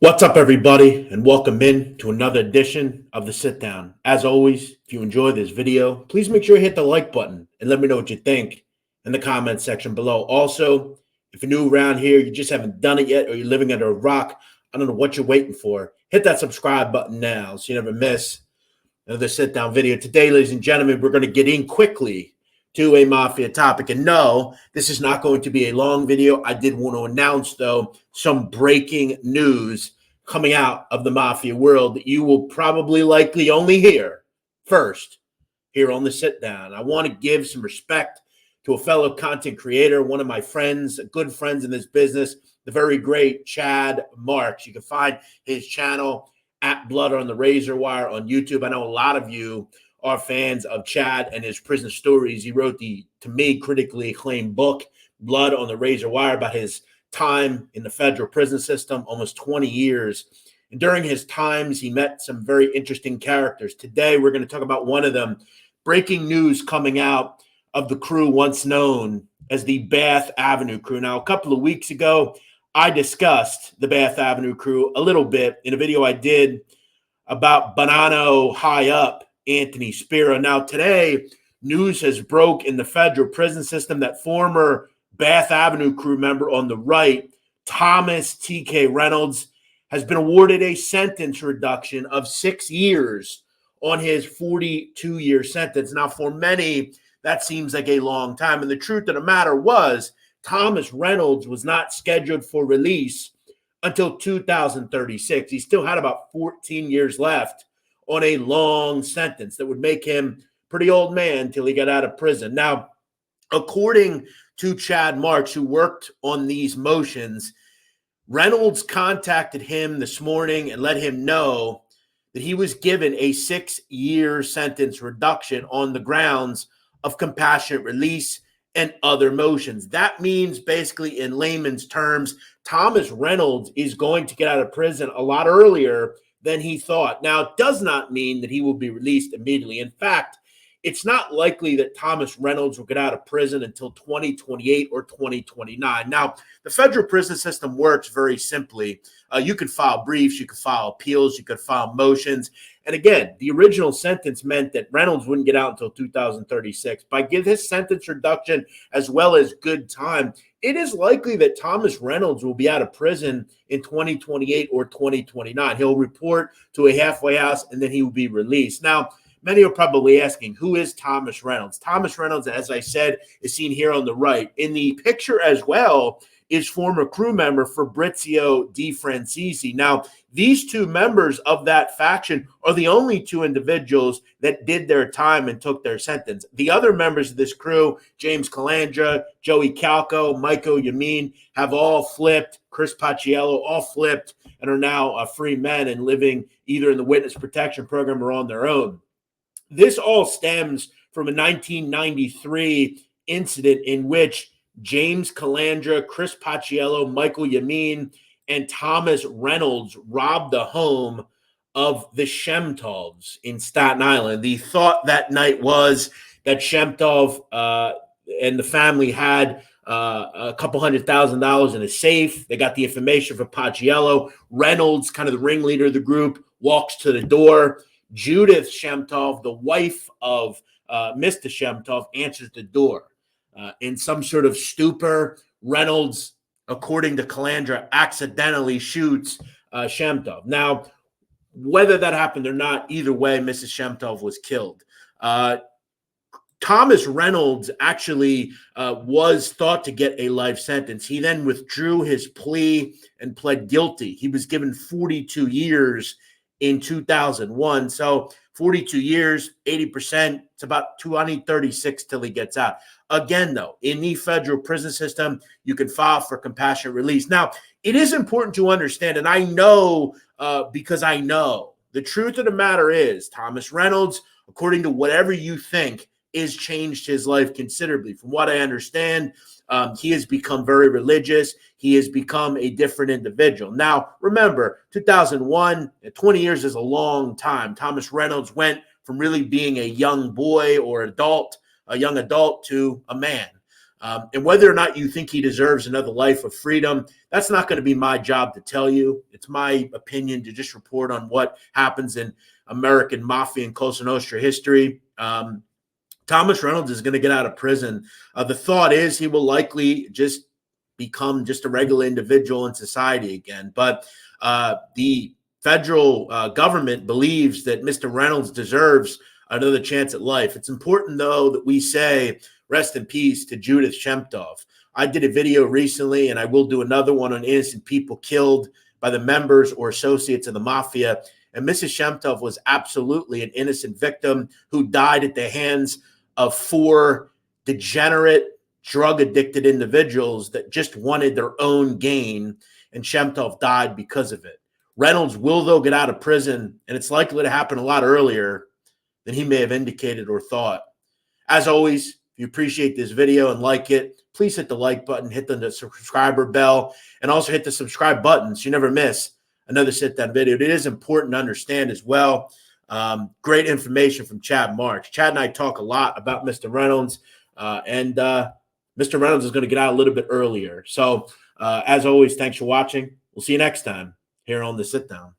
What's up, everybody, and welcome in to another edition of the Sit Down. As always, if you enjoy this video, please make sure you hit the like button and let me know what you think in the comment section below. Also, if you're new around here, you just haven't done it yet, or you're living under a rock, I don't know what you're waiting for. Hit that subscribe button now so you never miss another Sit Down video. Today, ladies and gentlemen, we're going to get in quickly to a mafia topic. And no, this is not going to be a long video. I did want to announce, though, some breaking news coming out of the mafia world that you will probably likely only hear first here on the Sit Down. I want to give some respect to a fellow content creator, one of my friends, good friends in this business, the very great Chad Marks. You can find his channel at Blood on the Razor Wire on YouTube. I know a lot of you are fans of Chad and his prison stories. He wrote the, to me, critically acclaimed book, Blood on the Razor Wire, about his time in the federal prison system, almost 20 years. And during his times, he met some very interesting characters. Today, we're going to talk about one of them. Breaking news coming out of the crew once known as the Bath Avenue crew. Now, a couple of weeks ago, I discussed the Bath Avenue crew a little bit in a video I did about Bonanno high up Anthony Spiro. Now, today, news has broke in the federal prison system that former Bath Avenue crew member on the right, Thomas T.K. Reynolds, has been awarded a sentence reduction of 6 years on his 42-year sentence. Now, for many, that seems like a long time. And the truth of the matter was, Thomas Reynolds was not scheduled for release until 2036. He still had about 14 years left on a long sentence that would make him a pretty old man till he got out of prison. Now, according to Chad Marks, who worked on these motions, Reynolds contacted him this morning and let him know that he was given a 6-year sentence reduction on the grounds of compassionate release and other motions. That means, basically, in layman's terms, Thomas Reynolds is going to get out of prison a lot earlier than he thought. Now, it does not mean that he will be released immediately. In fact, it's not likely that Thomas Reynolds will get out of prison until 2028 or 2029. Now, the federal prison system works very simply. You could file briefs, you could file appeals, you could file motions. And again, the original sentence meant that Reynolds wouldn't get out until 2036. By giving his sentence reduction as well as good time, it is likely that Thomas Reynolds will be out of prison in 2028 or 2029. He'll report to a halfway house and then he will be released. Now, many are probably asking, who is Thomas Reynolds? Thomas Reynolds, as I said, is seen here on the right. In the picture as well is former crew member Fabrizio De Francisi. Now, these two members of that faction are the only two individuals that did their time and took their sentence. The other members of this crew, James Calandra, Joey Calco, Michael Yamin, have all flipped, Chris Paciello, all flipped and are now free men and living either in the witness protection program or on their own. This all stems from a 1993 incident in which James Calandra, Chris Paciello, Michael Yamin, and Thomas Reynolds robbed the home of the Shemtovs in Staten Island. The thought that night was that Shemtov and the family had a couple $100,000 in a safe. They got the information from Paciello. Reynolds, kind of the ringleader of the group, walks to the door. Judith Shemtov, the wife of Mr. Shemtov, answers the door. In some sort of stupor, Reynolds, according to Calandra, accidentally shoots Shemtov. Now, whether that happened or not, either way, Mrs. Shemtov was killed. Thomas Reynolds actually was thought to get a life sentence. He then withdrew his plea and pled guilty. He was given 42 years in 2001. So 42 years, 80%, it's about 236 till he gets out. Again, though, in the federal prison system, you can file for compassionate release. Now, it is important to understand, and I know because I know, the truth of the matter is Thomas Reynolds, according to whatever you think, has changed his life considerably. From what I understand, he has become very religious. He has become a different individual. Now, remember, 2001, 20 years is a long time. Thomas Reynolds went from really being a young boy or adult, a young adult, to a man. And whether or not you think he deserves another life of freedom, that's not going to be my job to tell you. It's my opinion to just report on what happens in American mafia and Cosa Nostra history. Thomas Reynolds is going to get out of prison. The thought is he will likely just become just a regular individual in society again. But the federal government believes that Mr. Reynolds deserves another chance at life. It's important, though, that we say rest in peace to Judith Shemtov. I did a video recently, and I will do another one on innocent people killed by the members or associates of the mafia. And Mrs. Shemtov was absolutely an innocent victim who died at the hands of 4 degenerate, drug-addicted individuals that just wanted their own gain, and Shemtov died because of it. Reynolds will, though, get out of prison, and it's likely to happen a lot earlier than he may have indicated or thought. As always, if you appreciate this video and like it, please hit the like button, hit the subscriber bell, and also hit the subscribe button so you never miss another sit-down video. It is important to understand as well. Great information from Chad March. Chad and I talk a lot about Mr. Reynolds, and Mr. Reynolds is going to get out a little bit earlier. So, as always, thanks for watching. We'll see you next time here on the Sit Down.